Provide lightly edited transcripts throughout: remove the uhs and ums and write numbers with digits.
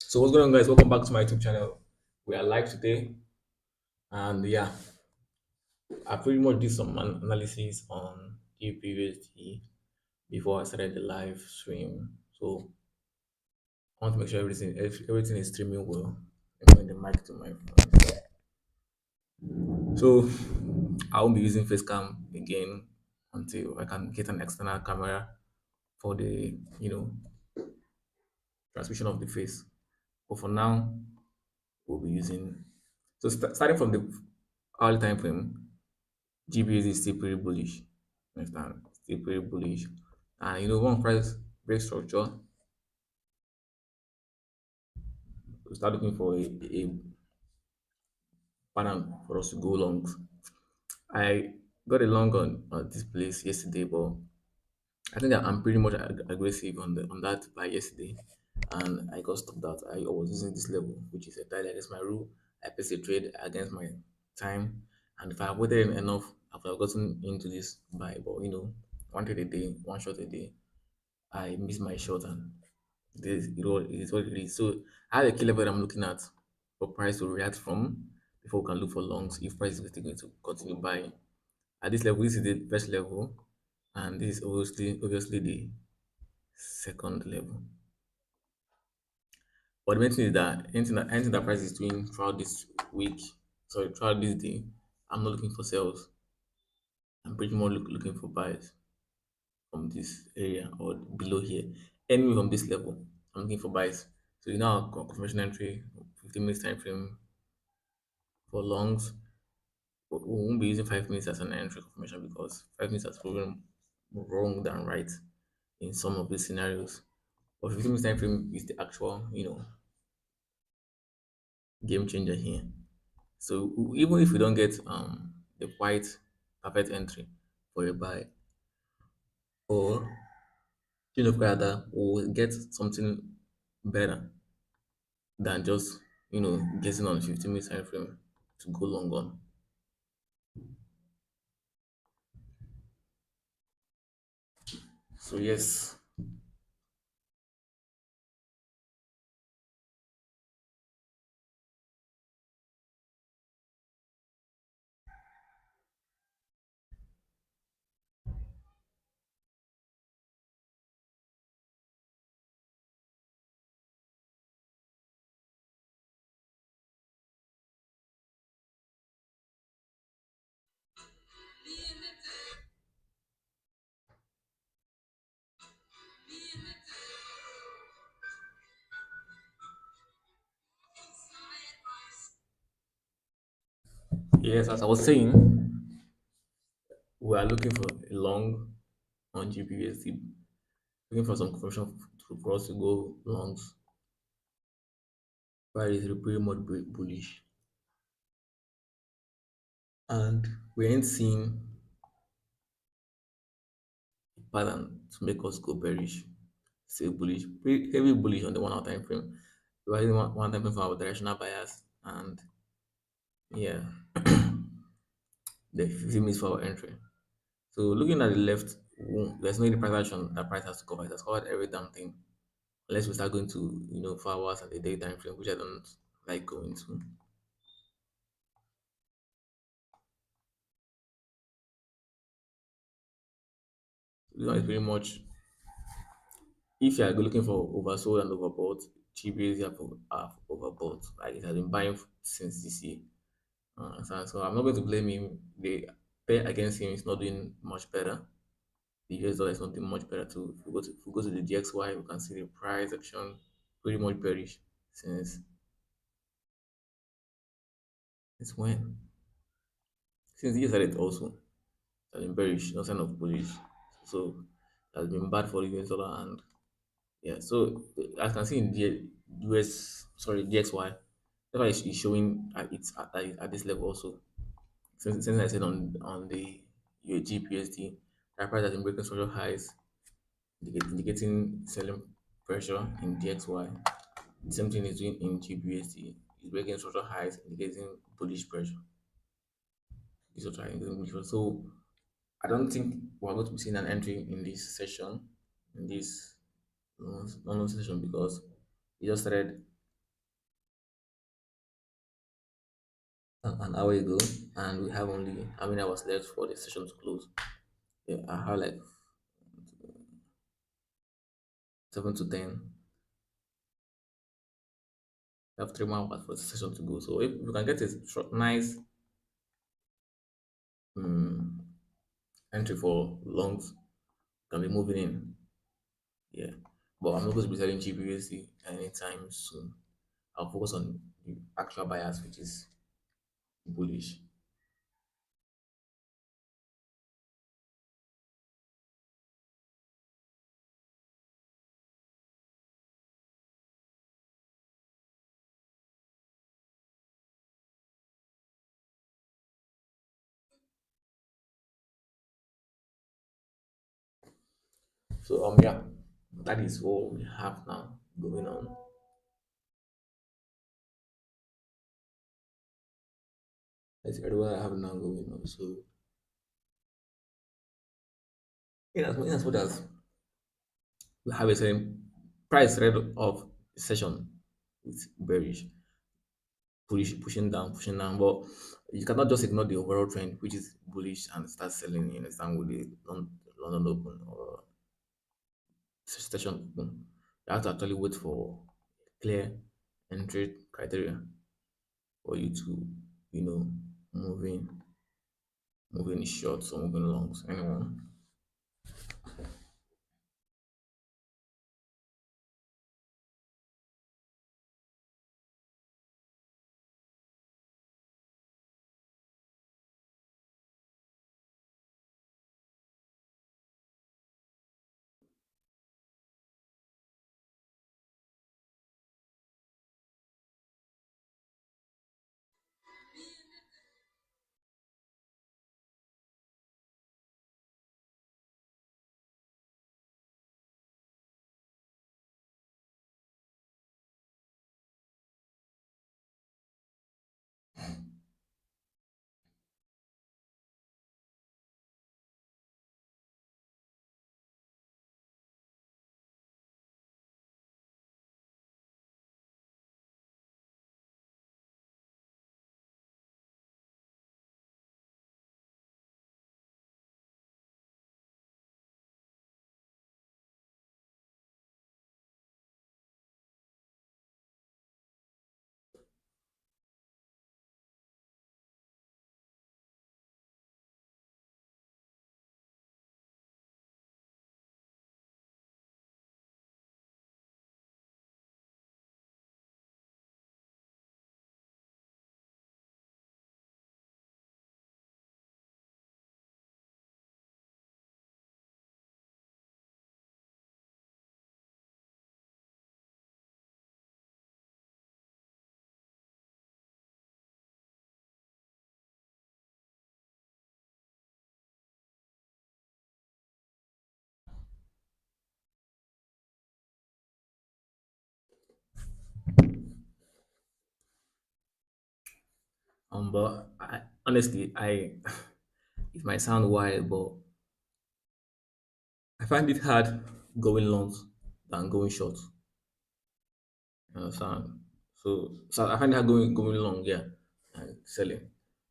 So what's going on, guys? Welcome back to my YouTube channel. We are live today, and yeah, I pretty much did some analysis on UPUSD before I started the live stream. So I want to make sure everything is streaming well. I'm going the mic to my phone. So I won't be using Facecam again until I can get an external camera for the transmission of the face. But for now, we'll be using starting from the hourly time frame. GBS is still pretty bullish. Understand? Still pretty bullish. And one price break structure, we start looking for a pattern for us to go long. I got a long on this place yesterday, but I think that I'm pretty much aggressive on that by yesterday, and I got stopped out. I was using this level, which is entirely against my rule. I placed a trade against my time, and if I waited enough, I would have gotten into this buy. But one trade a day, one shot a day, I missed my shot, and it is what it is. So I have a key level that I'm looking at for price to react from before we can look for longs if price is still going to continue buying. At this level, this is the first level, and this is obviously the second level. But the main thing is that anything that price is doing throughout this week, sorry, throughout this day, I'm not looking for sales. I'm pretty more looking for buys from this area or below here. Anyway, from this level, I'm looking for buys. So confirmation entry, 15 minutes time frame for longs. We won't be using 5 minutes as an entry confirmation because 5 minutes has proven wrong than right in some of these scenarios. But 15 minutes time frame is the actual, game changer here. So even if we don't get the white perfect entry for a buy or of rather we'll get something better than just guessing on 15 minutes time frame to go long on. So yes, yes, as I was saying, we are looking for a long on GPUSD, looking for some confirmation for us to go longs. Where is pretty much bullish, and we ain't seeing a pattern to make us go bearish. Still bullish, pretty heavy bullish on the 1 hour time frame. We are using one time frame for our directional bias, and yeah, the 15 minutes for our entry. So looking at the left, there's no any price action that price has to cover. It has covered every damn thing. Unless we start going to 4 hours and the day time frame, which I don't like going to. This one is pretty much if you are looking for oversold and overbought, GBs have overbought. Like it has been buying since this year. So I'm not going to blame him. The pair against him is not doing much better. The US dollar is not doing much better too. If we go to the DXY, we can see the price action pretty much bearish since when since the year started also. It has been bearish, no sign of bullish. So it has been bad for the US dollar and yeah. So as you can see in the US, sorry, DXY, that's why it's showing at this level also. Since I said on the UAG PSD, that price has been breaking structural highs, indicating selling pressure in DXY. The same thing is doing in GBSD. It's breaking structural highs, indicating bullish pressure. This is what I'm indicating bullish pressure. So I don't think we're going to be seeing an entry in this session, in this long session, because it just started an hour ago, and we have only how many hours left for the session to close. Yeah, I have like 7 to 10. I have 3 more hours for the session to go. So if you can get a short, nice um, entry for longs, can be moving in. Yeah, but I'm not going to be selling cheap USD anytime soon. I'll focus on the actual buyers, which is bullish. So yeah, that is what we have now going on. That's what I have now going on. So in as much as we have a certain price rate of the session with bearish, pushing down, but you cannot just ignore the overall trend, which is bullish, and start selling. You understand with the London Open or session open. You have to actually wait for clear entry criteria for you to, you know, moving moving shorts or moving longs. Anyone? But honestly, it might sound wild, but I find it hard going longs than going short. You understand? So I find it hard going long, yeah, and selling.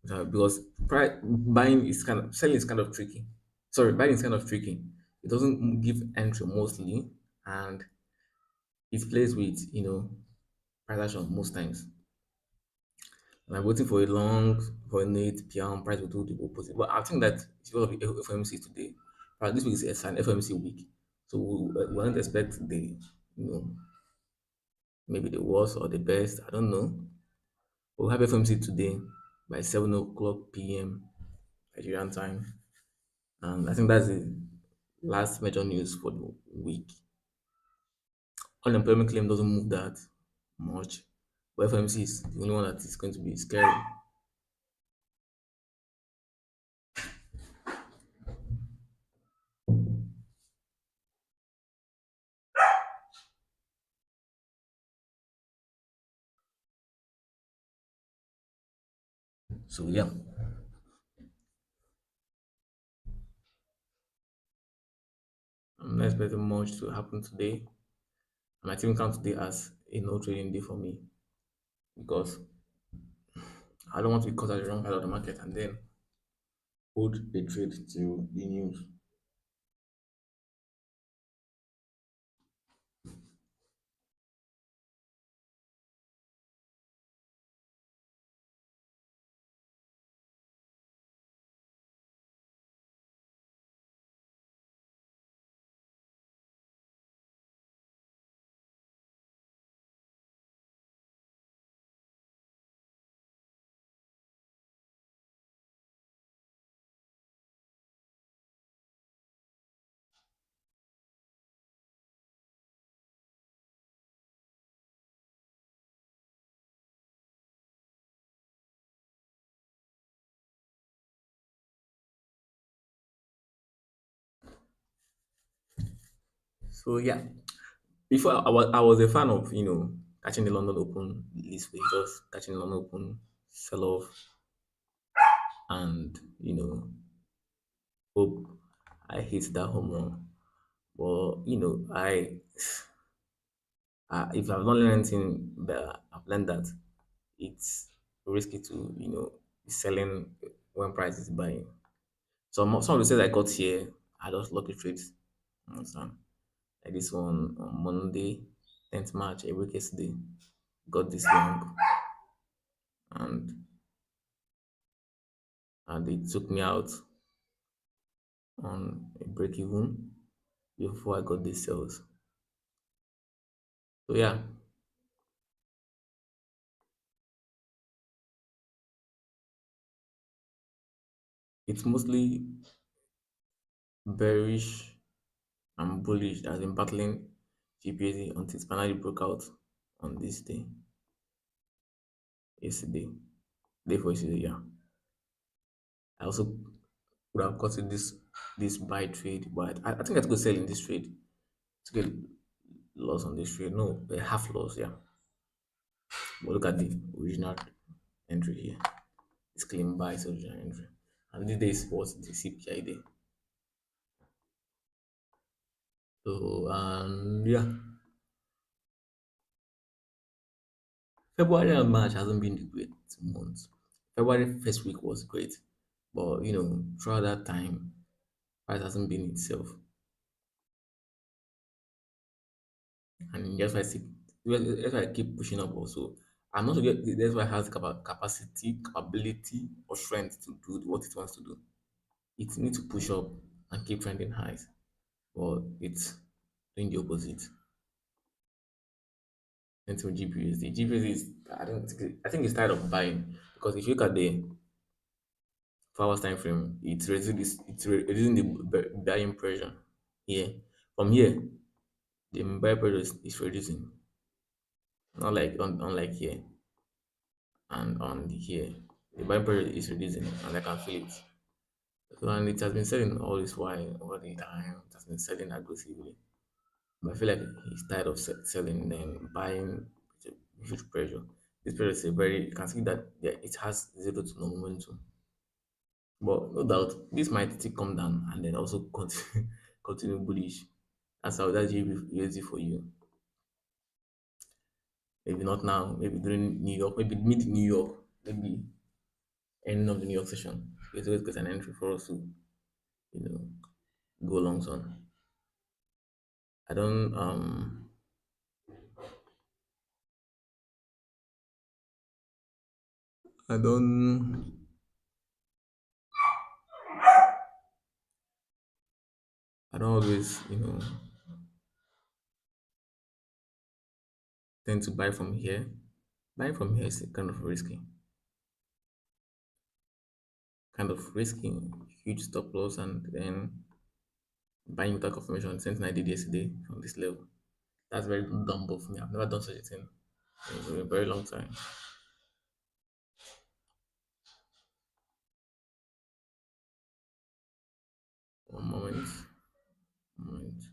Because buying is kind of selling is kind of tricky. Sorry, buying is kind of tricky. It doesn't give entry mostly, and it plays with price action most times. And I'm waiting for a long for an 8 p.m. price will do the opposite. But I think that it's because of the FOMC today. But this week is an FOMC week, so we won't expect the maybe the worst or the best. I don't know. We'll have FOMC today by 7 o'clock p.m. Nigerian time, and I think that's the last major news for the week. Unemployment claim doesn't move that much, but FOMC is the only one that is going to be scary. So yeah, I'm not expecting much to happen today. I might even count today as a no trading day for me because I don't want to be caught at the wrong side of the market and then hold a trade till the news. So yeah, before I was a fan of catching the London Open this way, just catching the London Open, sell off, and hope I hit that home run. But if I've not learned anything, but I've learned that it's risky to be selling when price is buying. Some of the sales I got here are just lucky trades. You understand? Like this one on Monday, 10th March, a week yesterday, got this long, and it took me out on a break even before I got these sales. So yeah, it's mostly bearish and bullish that has been battling GPAC until it finally broke out on this day, yesterday, day for yesterday. Yeah, I also would have gotten this buy trade, but I think I could sell in this trade to get loss on this trade. No, a half loss. Yeah, but look at the original entry here. It's clean buy, it's original entry, and this day is what the CPI day. So yeah, February and March hasn't been the great months. February first week was great, but throughout that time, price hasn't been itself, and that's why I keep pushing up. Also, I'm not get that's why it has capacity, capability, or strength to do what it wants to do. It needs to push up and keep trending highs, but it's doing the opposite. Into GPUs, the GPUs is I think it's tired of buying because if you look at the 4 hours time frame, it's reducing the buying pressure here. From here, the buying pressure is reducing, not like unlike here and on here. The buying pressure is reducing, and I can feel it. So, and it has been selling all this while, all the time. It has been selling aggressively. But I feel like he's tired of selling, then buying with a huge pressure. This pressure is a very, you can see that it has zero to no momentum. But no doubt, this might still come down and then also continue, continue bullish. That's USD for you. Maybe not now, maybe during New York, maybe mid New York, maybe ending of the New York session. It's always get an entry for us to, you know, go long on. I don't I don't I don't always, tend to buy from here. Buying from here is kind of risky. Kind of risky, huge stop loss and then buying without confirmation. Same thing I did yesterday from this level. That's very dumb of me. I've never done such a thing in a very long time. One moment. One moment.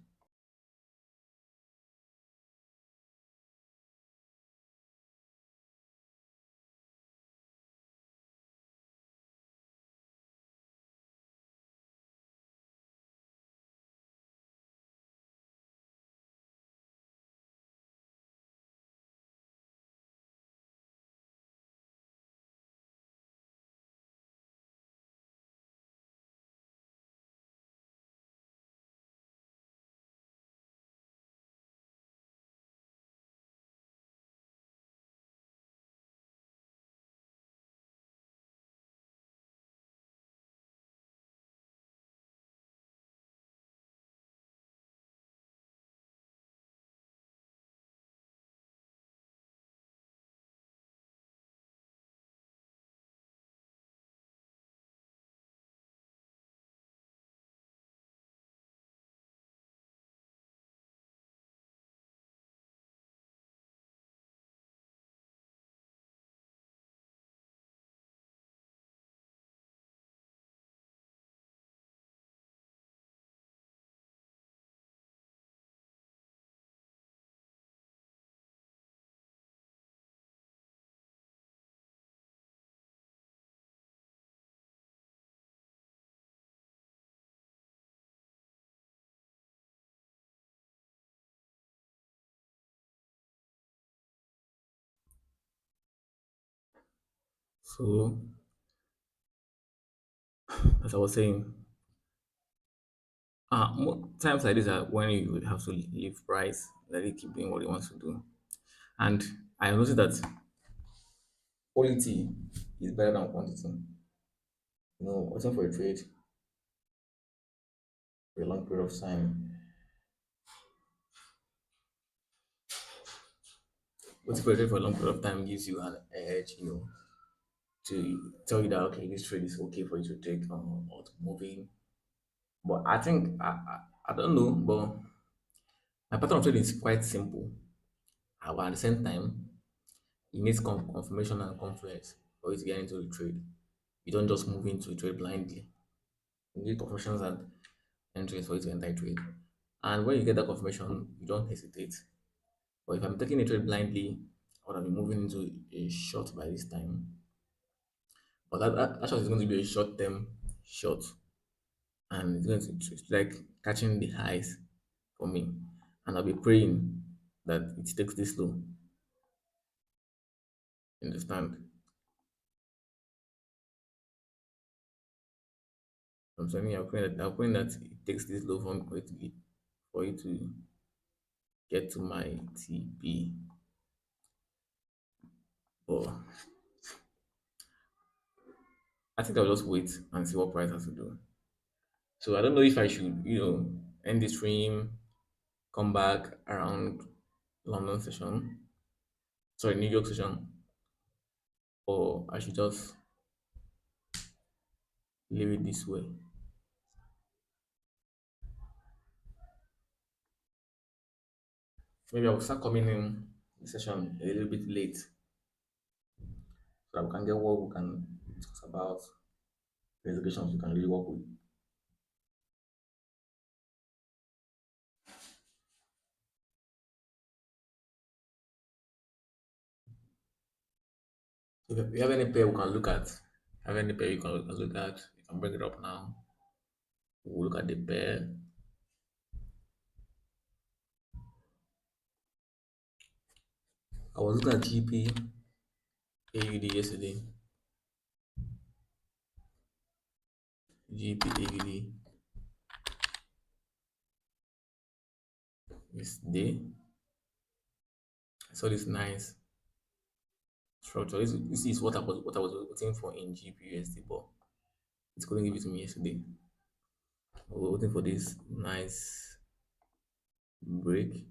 So, as I was saying, times like this are when you would have to leave price, let it keep doing what it wants to do. And I noticed that quality is better than quantity. Waiting for a trade for a long period of time, waiting for a trade for a long period of time gives you an edge, to tell you that okay, this trade is okay for you to take or to move in. But I think I don't know, but my pattern of trading is quite simple. But at the same time, it needs confirmation and confluence for you to get into the trade. You don't just move into a trade blindly. You need confirmations and entries for you to enter a trade. And when you get that confirmation, you don't hesitate. But if I'm taking a trade blindly, I would have been moving into a short by this time. But that short is going to be a short term short. And it's like catching the highs for me. And I'll be praying that it takes this low. Understand? I'm saying I'll praying that it takes this low for you to get to my TP. But I think I'll just wait and see what price has to do. So I don't know if I should, end the stream, come back around London session, sorry, New York session, or I should just leave it this way. Maybe I'll start coming in the session a little bit late so that we can get what we can discuss about, the educations we can really work with. If you have any pair we can look at, have any pair you can look at, you can bring it up now. We'll look at the pair. I was looking at GP AUD yesterday. GP AUD yesterday. I saw this nice structure. This is what I was waiting for in GPUSD, but it couldn't give it to me yesterday. I was waiting for this nice break.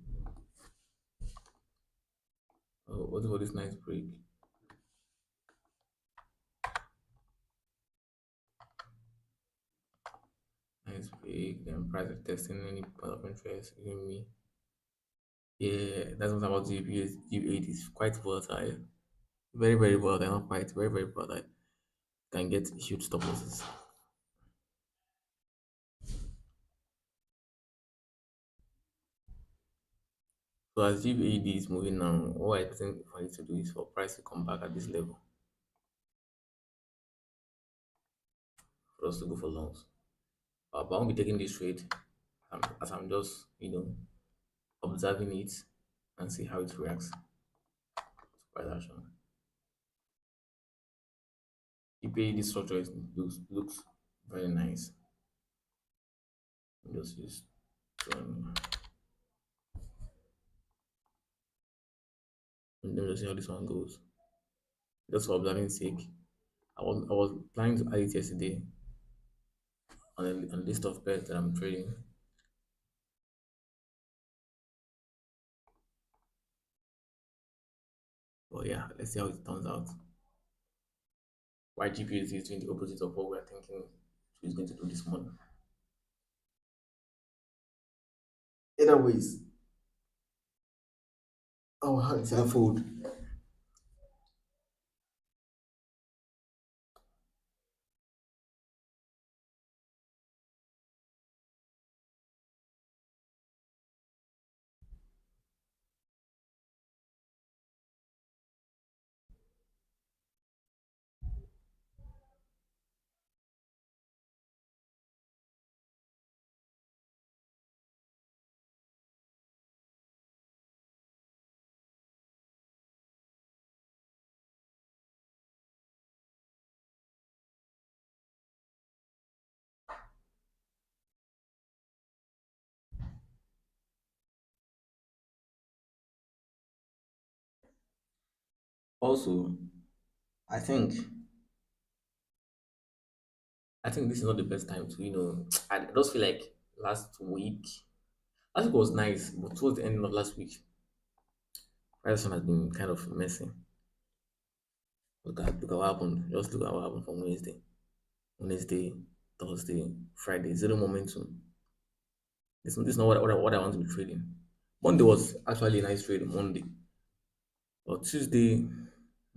I was waiting for this nice break. Nice break. Then price of testing any part of interest giving me. Yeah, that's what about GPU. GPU is quite volatile. Very, very volatile. Not quite, very, very volatile. Can get huge stop losses. So as GBAD is moving now, what I think for it to do is for price to come back at this level for us to go for longs. But I won't be taking this trade as I'm just, observing it and see how it reacts to price action. GBAD structure looks very nice. Just use um, and then just see how this one goes. Just for observing sake. I was planning to add it yesterday on a list of pairs that I'm trading. But yeah, let's see how it turns out. Why GPS is doing the opposite of what we're thinking she's going to do this morning. Either ways, our hands are full. Also, I think I think this is not the best time to, I just feel like last week was nice, but towards the end of last week, Ryerson has been kind of messy. Look at what happened. Just look at what happened from Wednesday, Thursday, Friday. Zero momentum. This is not what I want to be trading. Monday was actually a nice trade. Monday, but Tuesday,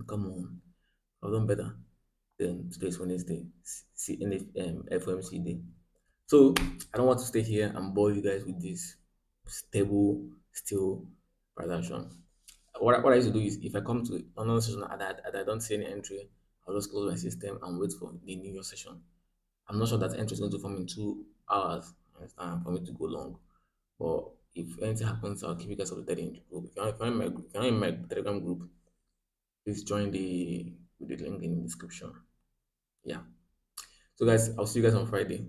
come on, I've done better. Then today's Wednesday, FOMC day. So I don't want to stay here and bore you guys with this stable, still transaction. What I used to do is if I come to another session and I don't see any entry, I'll just close my system and wait for the New Year session. I'm not sure that entry is going to form in 2 hours, understand, for me to go long. But if anything happens, I'll keep you guys updated in the group. If you're in my Telegram group, please join the with the link in the description. Yeah. So guys, I'll see you guys on Friday.